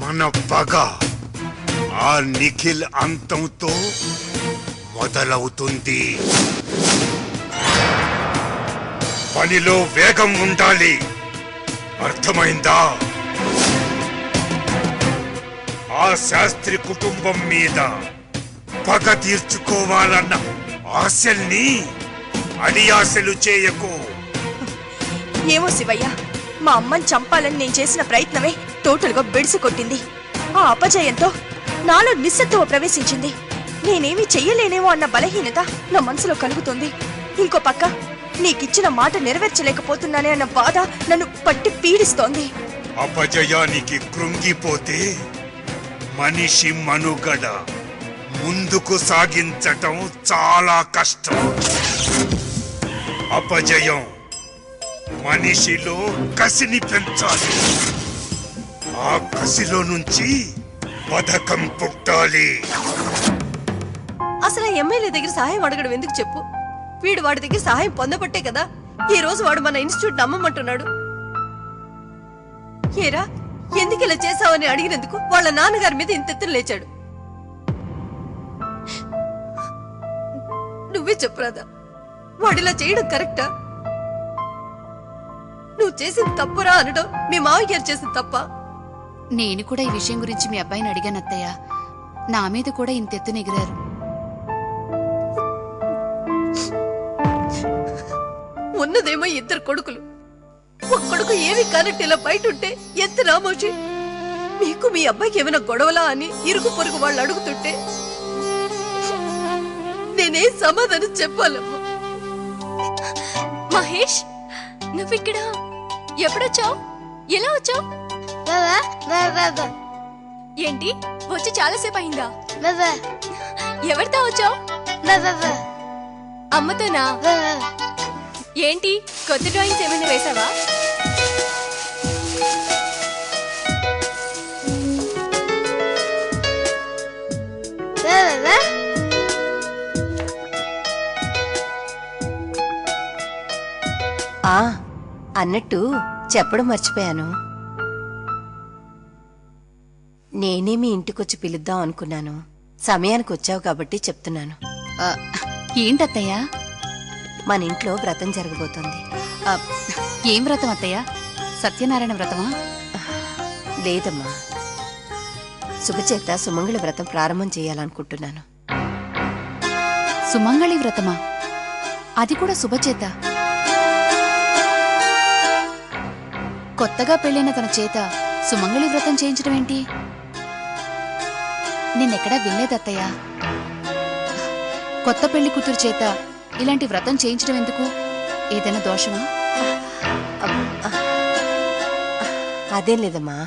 మన పగ ఆ నిఖిల్ అంతంతో మొదలవుతుంది. పనిలో వేగం ఉండాలి, అర్థమైందా? ఆ శాస్త్రి కుటుంబం మీద పగ తీర్చుకోవాలన్న ఆశల్ని అడియాశలు చేయకు. ఏమో శివయ్య, మా అమ్మని చంపాలని నేను చేసిన ప్రయత్నమే టోటల్గా బెడిసి కొట్టింది. ఆ అపజయంతో నాలో నిస్సత్తువ ప్రవేశించింది. నేనేమీ చెయ్యలేనేమో అన్న బలహీనత నా మనసులో కలుగుతుంది. ఇంకో పక్క నీకిచ్చిన మాట నెరవేర్చలేకపోతున్నానే అన్న బాధ నన్ను పట్టి పీడిస్తోంది. అపజయానికి కృంగిపోతే మనిషి మనుగడ ముందుకు సాగించటం చాలా కష్టం. అపజయం మనిషిలో కసిని పెంచాలి. ఆ కసిలో నుంచి పథకం పుట్టాలి. అసలు ఎమ్మెల్యే దగ్గర సహాయం అడగడం ఎందుకు చెప్పు? వీడు వాడి దగ్గర సహాయం పొందబట్టే కదా ఈ రోజు వాడు మన ఇన్స్టిట్యూట్ నమ్మమంటున్నాడు. ఏరా, ఎందుకు ఇలా చేసావని అడిగినందుకు వాళ్ళ నాన్నగారి మీద ఇంతెత్తున లేచాడు. నువ్వే చెప్పురాదా, వాడిలా చేయడం కరెక్టా? నువ్వు చేసిన తప్పురా అనడం మీ మావయ్య గారు చేసిన తప్ప? నేను కూడా ఈ విషయం గురించి మీ అబ్బాయిని అడిగాను అత్తయ్య. నా మీద కూడా ఇంతెత్తున ఎగిరారు. ఉన్నదేమో ఇద్దరు కొడుకులు. ఒక కొడుకు ఏమి కానట్టు ఇలా బయట ఉంటే ఎంత రామోజీ. మీకు మీ అబ్బాయికి ఏమైనా గొడవలా అని ఇరుగు పొరుగు వాళ్ళు అడుగుతుంటే నేనే సమాధానం చెప్పాలమ్మా. మహేష్, నువ్విక్కడ ఎప్పుడొచ్చావు? ఎలా వచ్చావు? ఏంటి, వచ్చి చాలాసేపు అయిందా? ఎవరితో వచ్చావు? అమ్మతోనా? ఏంటి, కొత్త డ్రాయింగ్స్ ఏమైనా వేసావా? అన్నట్టు చెప్పడం మర్చిపోయాను. నేనే మీ ఇంటికొచ్చి పిలుద్దాం అనుకున్నాను. సమయానికి వచ్చావు కాబట్టి చెప్తున్నాను. ఏంటత్తయ్య? మన ఇంట్లో వ్రతం జరగబోతోంది. ఏం వ్రతం అత్తయ్య? సత్యనారాయణ వ్రతమా? లేదమ్మా, శుభచేత సుమంగళి వ్రతం ప్రారంభం చేయాలనుకుంటున్నాను. సుమంగళి వ్రతమా? అది కూడా శుభచేత? కొత్తగా పెళ్లైన తన చేత సుమంగళి వ్రతం చేయించడం ఏంటి? నిన్నెక్కడా వినలేదత్తయ్య. కొత్త పెళ్లి కూతురు చేత ఇలాంటి వ్రతం చేయించడం ఎందుకు? ఏదైనా దోషమా? అదేం లేదమ్మా,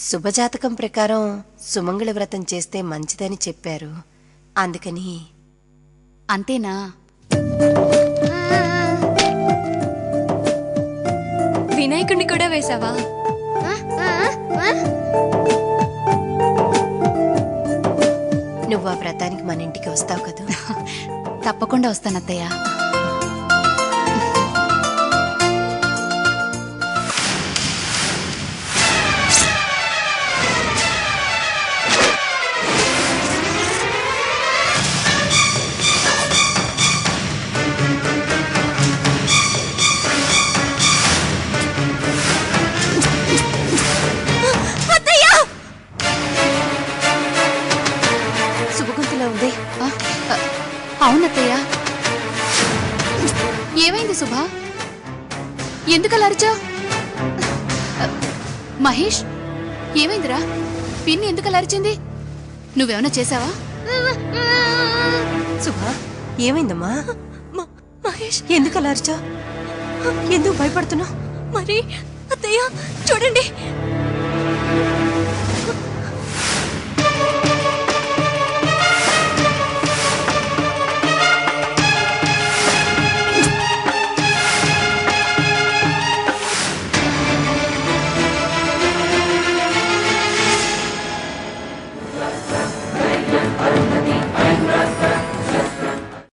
శుభజాతకం ప్రకారం సుమంగళి వ్రతం చేస్తే మంచిదని చెప్పారు, అందుకని. అంతేనా? వినాయకుడిని కూడా వేసావా? నువ్వు ఆ వ్రతానికి మన ఇంటికి వస్తావు కదా? తప్పకుండా వస్తానత్తయ్య. అవునత్తయ్య. ఏమైంది శుభా? ఎందుకలా అరిచావు? మహేష్, ఏమైందిరా? పిన్ని ఎందుకలా అరిచింది? నువ్వేమన్నా చేసావా? శుభా, ఏమైందమ్మా? మహేష్, ఎందుకలా అరిచావు? ఎందుకు భయపడుతున్నావు? మరి అత్తయ్య చూడండి.